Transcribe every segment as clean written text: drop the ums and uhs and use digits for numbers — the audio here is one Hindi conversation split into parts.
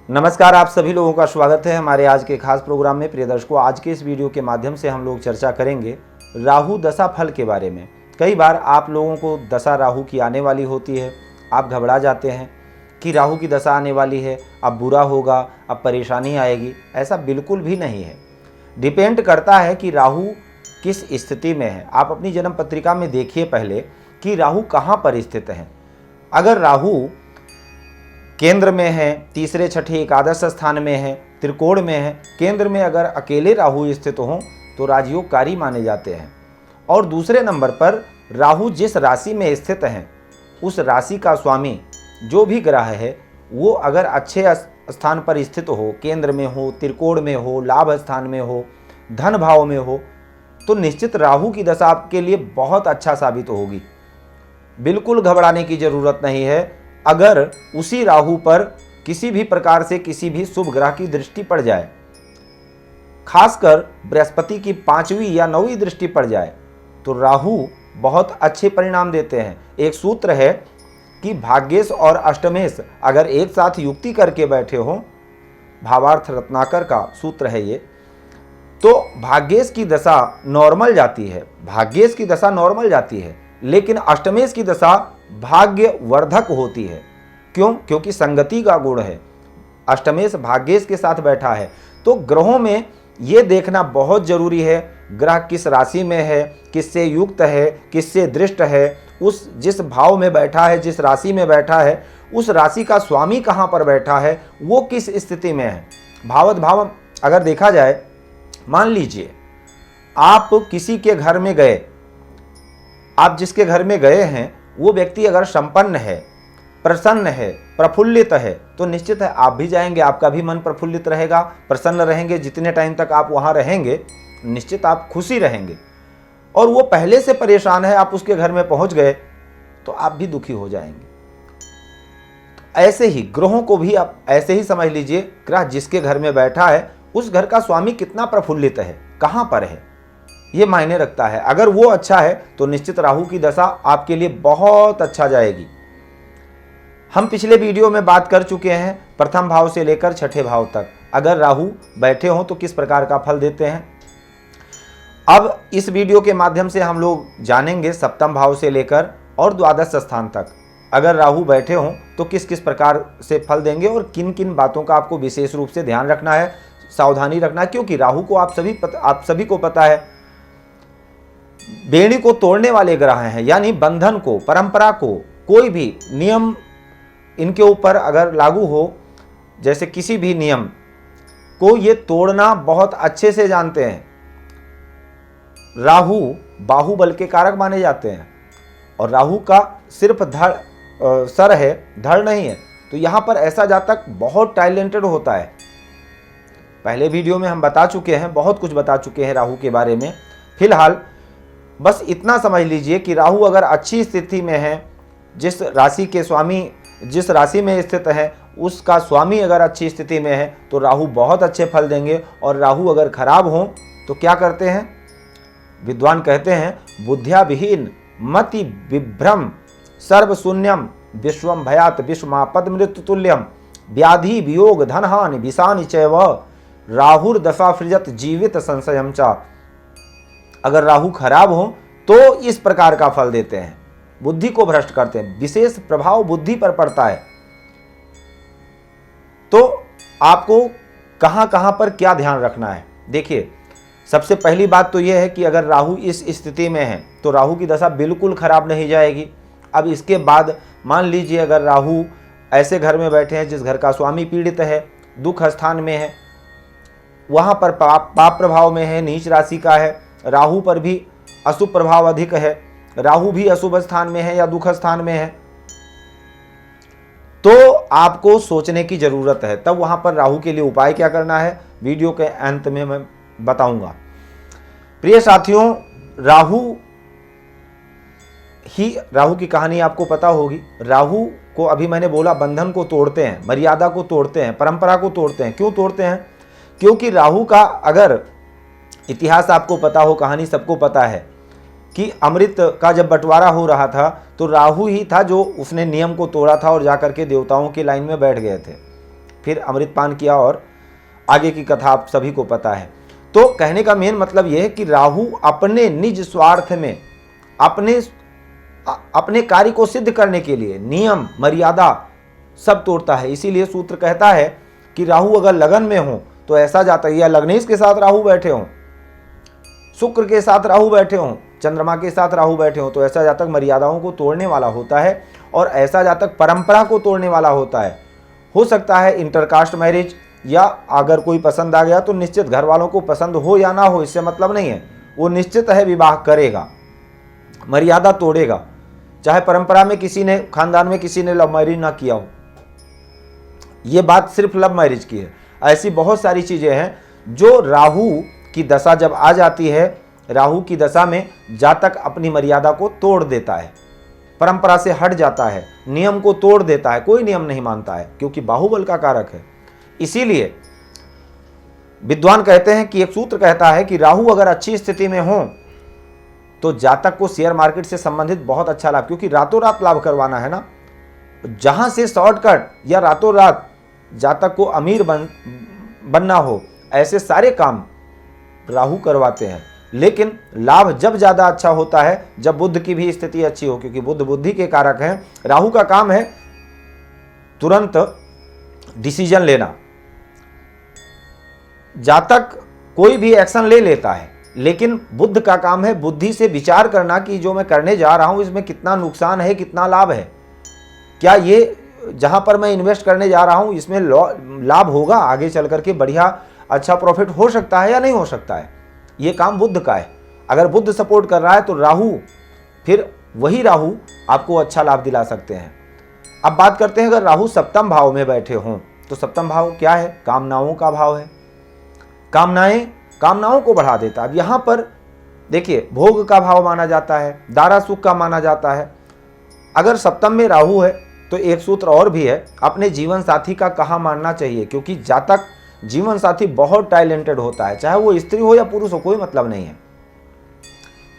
नमस्कार, आप सभी लोगों का स्वागत है हमारे आज के खास प्रोग्राम में। प्रिय दर्शकों, आज के इस वीडियो के माध्यम से हम लोग चर्चा करेंगे राहु दशा फल के बारे में। कई बार आप लोगों को दशा राहु की आने वाली होती है, आप घबरा जाते हैं कि राहु की दशा आने वाली है, अब बुरा होगा, अब परेशानी आएगी। ऐसा बिल्कुल भी नहीं है। डिपेंड करता है कि राहु किस स्थिति में है। आप अपनी जन्म पत्रिका में देखिए पहले कि राहु कहाँ पर स्थित है। अगर राहु केंद्र में है, तीसरे छठे एकादश स्थान में है, त्रिकोण में है, केंद्र में अगर अकेले राहु स्थित हों तो राजयोगकारी माने जाते हैं। और दूसरे नंबर पर राहु जिस राशि में स्थित हैं उस राशि का स्वामी जो भी ग्रह है वो अगर अच्छे स्थान पर स्थित हो, केंद्र में हो, त्रिकोण में हो, लाभ स्थान में हो, धन भाव में हो, तो निश्चित राहु की दशा आपके लिए बहुत अच्छा साबित होगी। बिल्कुल घबराने की जरूरत नहीं है। अगर उसी राहु पर किसी भी प्रकार से किसी भी शुभ ग्रह की दृष्टि पड़ जाए, खासकर बृहस्पति की 5वीं या 9वीं दृष्टि पड़ जाए, तो राहु बहुत अच्छे परिणाम देते हैं। एक सूत्र है कि भाग्येश और अष्टमेश अगर एक साथ युक्ति करके बैठे हों, भावार्थ रत्नाकर का सूत्र है ये, तो भाग्येश की दशा नॉर्मल जाती है, भाग्येश की दशा नॉर्मल जाती है, लेकिन अष्टमेश की दशा भाग्य वर्धक होती है। क्यों? क्योंकि संगति का गुण है। अष्टमेश भाग्येश के साथ बैठा है। तो ग्रहों में यह देखना बहुत जरूरी है, ग्रह किस राशि में है, किससे युक्त है, किससे दृष्ट है, उस जिस भाव में बैठा है, जिस राशि में बैठा है, उस राशि का स्वामी कहां पर बैठा है, वो किस स्थिति में है। भावत भाव अगर देखा जाए, मान लीजिए आप किसी के घर में गए, आप जिसके घर में गए हैं वो व्यक्ति अगर संपन्न है, प्रसन्न है, प्रफुल्लित है, तो निश्चित है आप भी जाएंगे, आपका भी मन प्रफुल्लित रहेगा, प्रसन्न रहेंगे। जितने टाइम तक आप वहां रहेंगे निश्चित आप खुशी रहेंगे। और वो पहले से परेशान है, आप उसके घर में पहुंच गए तो आप भी दुखी हो जाएंगे। तो ऐसे ही ग्रहों को भी आप ऐसे ही समझ लीजिए, ग्रह जिसके घर में बैठा है उस घर का स्वामी कितना प्रफुल्लित है, कहां पर है, ये मायने रखता है। अगर वो अच्छा है तो निश्चित राहु की दशा आपके लिए बहुत अच्छा जाएगी। हम पिछले वीडियो में बात कर चुके हैं प्रथम भाव से लेकर छठे भाव तक अगर राहु बैठे हों तो किस प्रकार का फल देते हैं। अब इस वीडियो के माध्यम से हम लोग जानेंगे सप्तम भाव से लेकर और द्वादश स्थान तक अगर राहु बैठे हों तो किस किस प्रकार से फल देंगे और किन किन बातों का आपको विशेष रूप से ध्यान रखना है, सावधानी रखना है। क्योंकि राहु को आप सभी को पता है बेड़ी को तोड़ने वाले ग्रह हैं, यानी बंधन को, परंपरा को, कोई भी नियम इनके ऊपर अगर लागू हो, जैसे किसी भी नियम को ये तोड़ना बहुत अच्छे से जानते हैं। राहु बाहुबल के कारक माने जाते हैं और राहु का सिर्फ सर है, धड़ नहीं है। तो यहां पर ऐसा जातक बहुत टैलेंटेड होता है। पहले वीडियो में हम बता चुके हैं, बहुत कुछ बता चुके हैं राहु के बारे में। फिलहाल बस इतना समझ लीजिए कि राहु अगर अच्छी स्थिति में है, जिस राशि के स्वामी जिस राशि में स्थित है उसका स्वामी अगर अच्छी स्थिति में है तो राहु बहुत अच्छे फल देंगे। और राहु अगर खराब हो तो क्या करते हैं, विद्वान कहते हैं बुद्ध्या विहीन मति विभ्रम सर्व शून्यम विश्वम भयात विश्वमापद मृत्यु तुल्यम व्याधि वियोग धनहानि विषानि चैव राहुर दशा फृजत जीवित संशयम चा। अगर राहु खराब हो तो इस प्रकार का फल देते हैं, बुद्धि को भ्रष्ट करते हैं, विशेष प्रभाव बुद्धि पर पड़ता है। तो आपको कहां कहां पर क्या ध्यान रखना है। देखिए, सबसे पहली बात तो यह है कि अगर राहु इस स्थिति में है तो राहु की दशा बिल्कुल खराब नहीं जाएगी। अब इसके बाद मान लीजिए अगर राहु ऐसे घर में बैठे हैं जिस घर का स्वामी पीड़ित है, दुख स्थान में है, वहां पर पाप प्रभाव में है, नीच राशि का है, राहु पर भी अशुभ प्रभाव अधिक है, राहु भी अशुभ स्थान में है या दुख स्थान में है, तो आपको सोचने की जरूरत है। तब वहां पर राहु के लिए उपाय क्या करना है वीडियो के अंत में मैं बताऊंगा। प्रिय साथियों, राहु की कहानी आपको पता होगी। राहु को अभी मैंने बोला बंधन को तोड़ते हैं, मर्यादा को तोड़ते हैं, परंपरा को तोड़ते हैं। क्यों तोड़ते हैं? क्योंकि राहु का अगर इतिहास आपको पता हो, कहानी सबको पता है कि अमृत का जब बंटवारा हो रहा था तो राहु ही था जो उसने नियम को तोड़ा था और जाकर के देवताओं की लाइन में बैठ गए थे। फिर अमृतपान किया और आगे की कथा आप सभी को पता है। तो कहने का मेन मतलब यह है कि राहु अपने निज स्वार्थ में अपने कार्य को सिद्ध करने के लिए नियम मर्यादा सब तोड़ता है। इसीलिए सूत्र कहता है कि राहु अगर लगन में हो तो ऐसा जातक, या लग्नेश के साथ राहु बैठे हों, शुक्र के साथ राहु बैठे हों, चंद्रमा के साथ राहु बैठे हों, तो ऐसा जातक मर्यादाओं को तोड़ने वाला होता है और ऐसा जातक परंपरा को तोड़ने वाला होता है। हो सकता है इंटरकास्ट मैरिज, या अगर कोई पसंद आ गया तो निश्चित घर वालों को पसंद हो या ना हो इससे मतलब नहीं है, वो निश्चित है विवाह करेगा, मर्यादा तोड़ेगा, चाहे परंपरा में किसी ने, खानदान में किसी ने लव मैरिज ना किया हो। ये बात सिर्फ लव मैरिज की है, ऐसी बहुत सारी चीजें हैं जो राहु की दशा जब आ जाती है, राहु की दशा में जातक अपनी मर्यादा को तोड़ देता है, परंपरा से हट जाता है, नियम को तोड़ देता है, कोई नियम नहीं मानता है, क्योंकि बाहुबल का कारक है। इसीलिए विद्वान कहते हैं कि एक सूत्र कहता है कि राहु अगर अच्छी स्थिति में हो तो जातक को शेयर मार्केट से संबंधित बहुत अच्छा लाभ, क्योंकि रातों रात लाभ करवाना है ना, जहां से शॉर्टकट या रातों रात जातक को अमीर बनना हो, ऐसे सारे काम राहु करवाते हैं। लेकिन लाभ जब ज्यादा अच्छा होता है जब बुध की भी स्थिति अच्छी हो, क्योंकि बुध बुद्धि के कारक हैं। राहु का काम है तुरंत डिसीजन लेना, जातक कोई भी एक्शन ले लेता है, लेकिन बुध का काम है बुद्धि से विचार करना कि जो मैं करने जा रहा हूं इसमें कितना नुकसान है, कितना लाभ है, क्या ये जहां पर मैं इन्वेस्ट करने जा रहा हूं इसमें लाभ होगा, आगे चल करके बढ़िया अच्छा प्रॉफिट हो सकता है या नहीं हो सकता है। ये काम बुध का है। अगर बुध सपोर्ट कर रहा है तो राहु, फिर वही राहु आपको अच्छा लाभ दिला सकते हैं। अब बात करते हैं अगर राहु सप्तम भाव में बैठे हों तो सप्तम भाव क्या है? कामनाओं का भाव है। कामनाओं को बढ़ा देता है। अब यहां पर देखिए भोग का भाव माना जाता है, दारा सुख का माना जाता है। अगर सप्तम में राहु है तो एक सूत्र और भी है, अपने जीवन साथी का कहाँ मानना चाहिए, क्योंकि जातक जीवन साथी बहुत टैलेंटेड होता है, चाहे वो स्त्री हो या पुरुष हो, कोई मतलब नहीं है,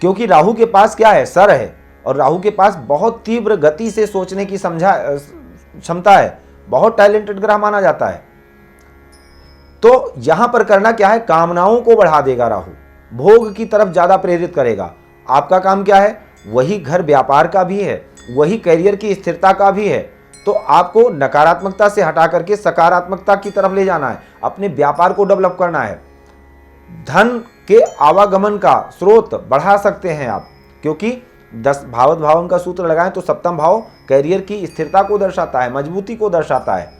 क्योंकि राहु के पास क्या है? सर है, और राहु के पास बहुत तीव्र गति से सोचने की क्षमता है, बहुत टैलेंटेड ग्रह माना जाता है। तो यहां पर करना क्या है? कामनाओं को बढ़ा देगा राहु, भोग की तरफ ज्यादा प्रेरित करेगा। आपका काम क्या है? वही घर व्यापार का भी है, वही करियर की स्थिरता का भी है। तो आपको नकारात्मकता से हटा करके सकारात्मकता की तरफ ले जाना है, अपने व्यापार को डेवलप करना है, धन के आवागमन का स्रोत बढ़ा सकते हैं आप, क्योंकि 10 भावत भावन का सूत्र लगाएं तो सप्तम भाव करियर की स्थिरता को दर्शाता है, मजबूती को दर्शाता है।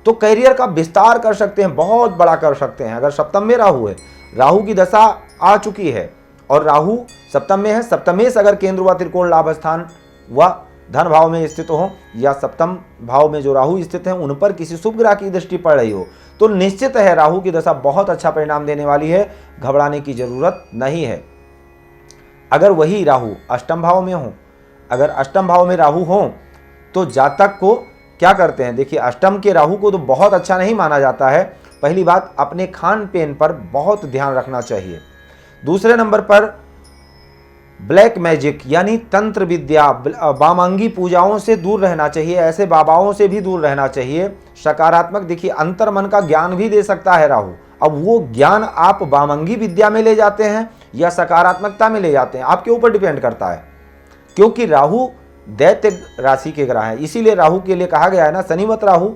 तो करियर का विस्तार कर सकते हैं, बहुत बड़ा कर सकते हैं। अगर सप्तम में राहु है, राहु की दशा आ चुकी है और राहु सप्तम में है, सप्तमेश अगर केंद्र व त्रिकोण लाभ स्थान व धन भाव में स्थित हो, या सप्तम भाव में जो राहु स्थित है उन पर किसी शुभ ग्रह की दृष्टि पड़ रही हो, तो निश्चित है राहु की दशा बहुत अच्छा परिणाम देने वाली है, घबराने की जरूरत नहीं है। अगर वही राहु अष्टम भाव में हो, अगर अष्टम भाव में राहु हो तो जातक को क्या करते हैं? देखिए अष्टम के राहु को तो बहुत अच्छा नहीं माना जाता है। पहली बात, अपने खान पीन पर बहुत ध्यान रखना चाहिए। दूसरे नंबर पर ब्लैक मैजिक यानी तंत्र विद्या, वामांगी पूजाओं से दूर रहना चाहिए, ऐसे बाबाओं से भी दूर रहना चाहिए। सकारात्मक, देखिए अंतर मन का ज्ञान भी दे सकता है राहु। अब वो ज्ञान आप वामांगी विद्या में ले जाते हैं या सकारात्मकता में ले जाते हैं, आपके ऊपर डिपेंड करता है, क्योंकि राहु दैत्य राशि के ग्रह है। इसीलिए राहु के लिए कहा गया है ना, शनिवत राहु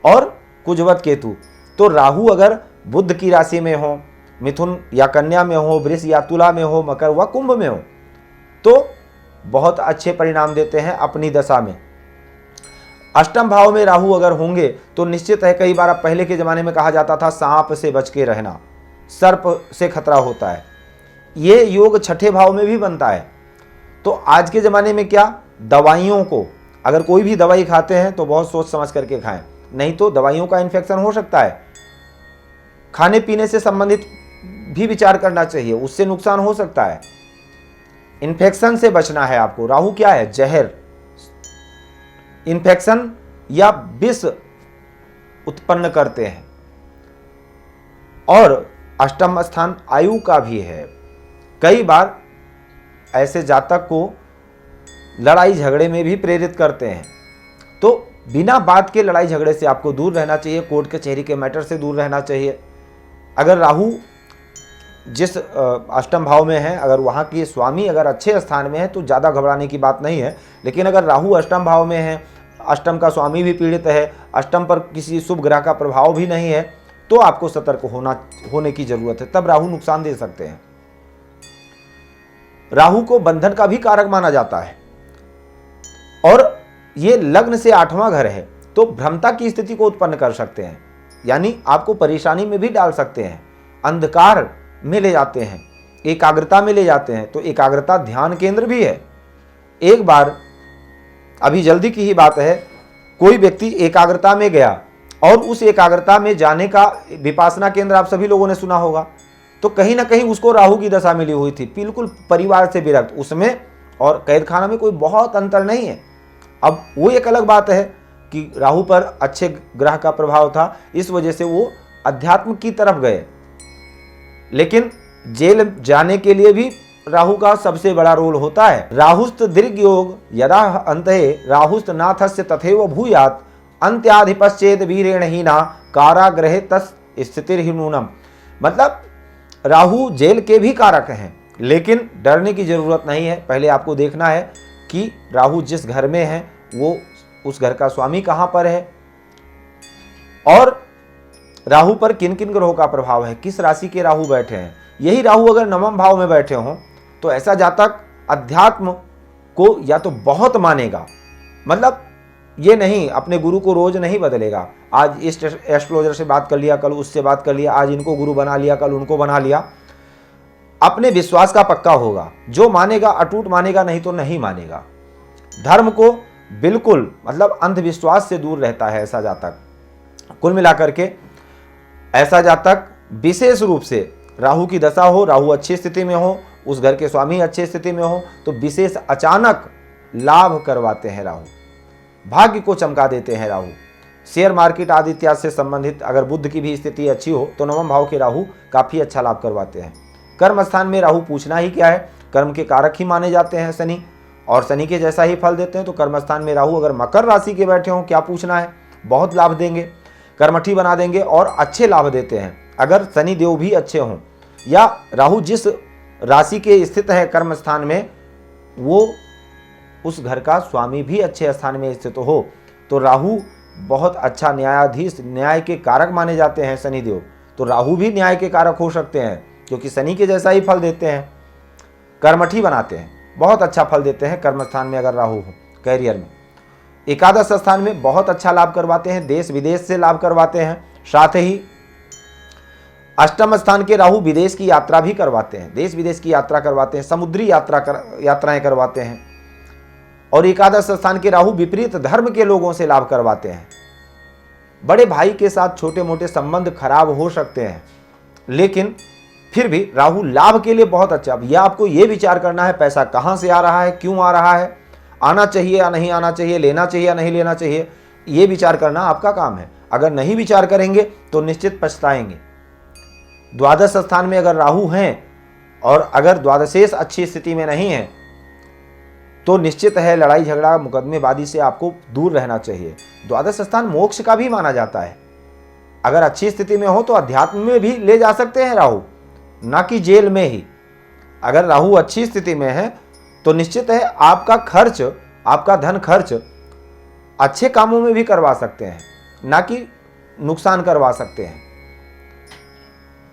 और कुजवत केतु। तो राहु अगर बुध की राशि में हो, मिथुन या कन्या में हो, वृष या तुला में हो, मकर व कुंभ में हो, तो बहुत अच्छे परिणाम देते हैं अपनी दशा में। अष्टम भाव में राहु अगर होंगे तो निश्चित है, कई बार पहले के जमाने में कहा जाता था सांप से बच के रहना, सर्प से खतरा होता है, ये योग छठे भाव में भी बनता है। तो आज के जमाने में क्या, दवाइयों को, अगर कोई भी दवाई खाते हैं तो बहुत सोच समझ करके खाएं, नहीं तो दवाइयों का इन्फेक्शन हो सकता है। खाने पीने से संबंधित भी विचार करना चाहिए, उससे नुकसान हो सकता है। इन्फेक्शन से बचना है आपको। राहु क्या है? जहर, इन्फेक्शन या विष उत्पन्न करते हैं। और अष्टम स्थान आयु का भी है। कई बार ऐसे जातक को लड़ाई झगड़े में भी प्रेरित करते हैं। तो बिना बात के लड़ाई झगड़े से आपको दूर रहना चाहिए, कोर्ट कचहरी के मैटर से दूर रहना चाहिए। अगर राहु जिस अष्टम भाव में है, अगर वहाँ के स्वामी अगर अच्छे स्थान में है तो ज़्यादा घबराने की बात नहीं है। लेकिन अगर राहु अष्टम भाव में है, अष्टम का स्वामी भी पीड़ित है, अष्टम पर किसी शुभ ग्रह का प्रभाव भी नहीं है, तो आपको सतर्क होने की जरूरत है। तब राहु नुकसान दे सकते हैं। राहु को बंधन का भी कारक माना जाता है और ये लग्न से 8वां घर है, तो भ्रमता की स्थिति को उत्पन्न कर सकते हैं, यानी आपको परेशानी में भी डाल सकते हैं, अंधकार में ले जाते हैं, एकाग्रता में ले जाते हैं। तो एकाग्रता ध्यान केंद्र भी है। एक बार अभी जल्दी की ही बात है, कोई व्यक्ति एकाग्रता में गया और उस एकाग्रता में जाने का विपासना केंद्र आप सभी लोगों ने सुना होगा, तो कहीं ना कहीं उसको राहु की दशा मिली हुई थी, बिल्कुल परिवार से विरक्त। उसमें और कैद खाना में कोई बहुत अंतर नहीं है। अब वो एक अलग बात है कि राहु पर अच्छे ग्रह का प्रभाव था, इस वजह से वो अध्यात्म की तरफ गए। लेकिन जेल जाने के लिए भी राहु का सबसे बड़ा रोल होता है। राहुस्त दीर्घ योग यदा अंतहे राहुस्त नाथस्य तथैव भूयात् अंत्याधिपश्चेद वीरेण हीना कारागृहे तस् स्थितिर्नूनम। मतलब राहु जेल के भी कारक हैं, लेकिन डरने की जरूरत नहीं है। पहले आपको देखना है कि राहु जिस घर में है वो उस घर का स्वामी कहां पर है और राहु पर किन किन ग्रहों का प्रभाव है, किस राशि के राहु बैठे हैं। यही राहु अगर नवम भाव में बैठे हों तो ऐसा जातक अध्यात्म को या तो बहुत मानेगा, मतलब ये नहीं अपने गुरु को रोज नहीं बदलेगा, आज इस एस्ट्रोलॉजर से बात कर लिया, कल उससे बात कर लिया, आज इनको गुरु बना लिया, कल उनको बना लिया। अपने विश्वास का पक्का होगा, जो मानेगा अटूट मानेगा, नहीं तो नहीं मानेगा। धर्म को बिल्कुल मतलब अंधविश्वास से दूर रहता है ऐसा जातक। कुल मिलाकर के ऐसा जातक विशेष रूप से राहु की दशा हो, राहु अच्छी स्थिति में हो, उस घर के स्वामी अच्छी स्थिति में हो, तो विशेष अचानक लाभ करवाते हैं राहु, भाग्य को चमका देते हैं राहु। शेयर मार्केट आदि इत्यादि से संबंधित अगर बुध की भी स्थिति अच्छी हो तो नवम भाव के राहु काफी अच्छा लाभ करवाते हैं। कर्म स्थान में राहु पूछना ही क्या है, कर्म के कारक ही माने जाते हैं शनि, और शनि के जैसा ही फल देते हैं। तो कर्म स्थान में राहु अगर मकर राशि के बैठे हों, क्या पूछना है, बहुत लाभ देंगे, कर्मठी बना देंगे और अच्छे लाभ देते हैं। अगर शनि देव भी अच्छे हों या राहु जिस राशि के स्थित है कर्म स्थान में, वो उस घर का स्वामी भी अच्छे स्थान में स्थित हो, तो राहु बहुत अच्छा न्यायाधीश, न्याय के कारक माने जाते हैं शनि देव। तो राहु भी न्याय के कारक हो सकते हैं, क्योंकि शनि के जैसा ही फल देते हैं, कर्मठी बनाते हैं, बहुत अच्छा फल देते हैं कर्म स्थान में अगर राहु हो। कैरियर में एकादश स्थान में बहुत अच्छा लाभ करवाते हैं, देश विदेश से लाभ करवाते हैं। साथ ही अष्टम स्थान के राहु विदेश की यात्रा भी करवाते हैं, देश विदेश की यात्रा करवाते हैं, समुद्री यात्राएं करवाते हैं। और एकादश स्थान के राहु विपरीत धर्म के लोगों से लाभ करवाते हैं। बड़े भाई के साथ छोटे मोटे संबंध खराब हो सकते हैं, लेकिन फिर भी राहु लाभ के लिए बहुत अच्छा। अब यह आपको यह विचार करना है पैसा कहां से आ रहा है, क्यों आ रहा है, आना चाहिए या नहीं आना चाहिए, लेना चाहिए या नहीं लेना चाहिए, यह विचार करना आपका काम है। अगर नहीं विचार करेंगे तो निश्चित पछताएंगे। द्वादश स्थान में अगर राहु हैं और अगर द्वादशेश अच्छी स्थिति में नहीं है तो निश्चित है लड़ाई झगड़ा मुकदमेबाजी से आपको दूर रहना चाहिए। द्वादश स्थान मोक्ष का भी माना जाता है। अगर अच्छी स्थिति में हो तो अध्यात्म में भी ले जा सकते हैं राहु, ना कि जेल में ही। अगर राहु अच्छी स्थिति में है तो निश्चित है आपका खर्च, आपका धन खर्च अच्छे कामों में भी करवा सकते हैं, ना कि नुकसान करवा सकते हैं।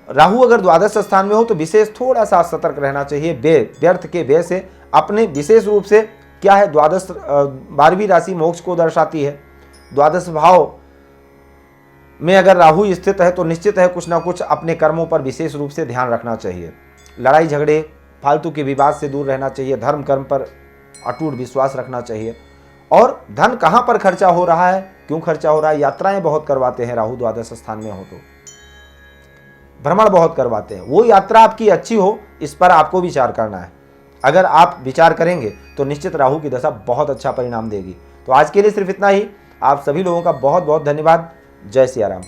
राहु अगर द्वादश स्थान में हो तो विशेष थोड़ा सा सतर्क रहना चाहिए व्यर्थ के व्यय से। अपने विशेष रूप से क्या है, द्वादश 12वीं राशि मोक्ष को दर्शाती है। द्वादश भाव में अगर राहु स्थित है तो निश्चित है कुछ ना कुछ अपने कर्मों पर विशेष रूप से ध्यान रखना चाहिए। लड़ाई झगड़े फालतू के विवाद से दूर रहना चाहिए, धर्म कर्म पर अटूट विश्वास रखना चाहिए। और धन कहां पर खर्चा हो रहा है, क्यों खर्चा हो रहा है, यात्राएं बहुत करवाते हैं राहु द्वादश स्थान में हो तो, भ्रमण बहुत करवाते हैं। वो यात्रा आपकी अच्छी हो, इस पर आपको विचार करना है। अगर आप विचार करेंगे तो निश्चित राहु की दशा बहुत अच्छा परिणाम देगी। तो आज के लिए सिर्फ इतना ही। आप सभी लोगों का बहुत बहुत धन्यवाद। जय सिया राम।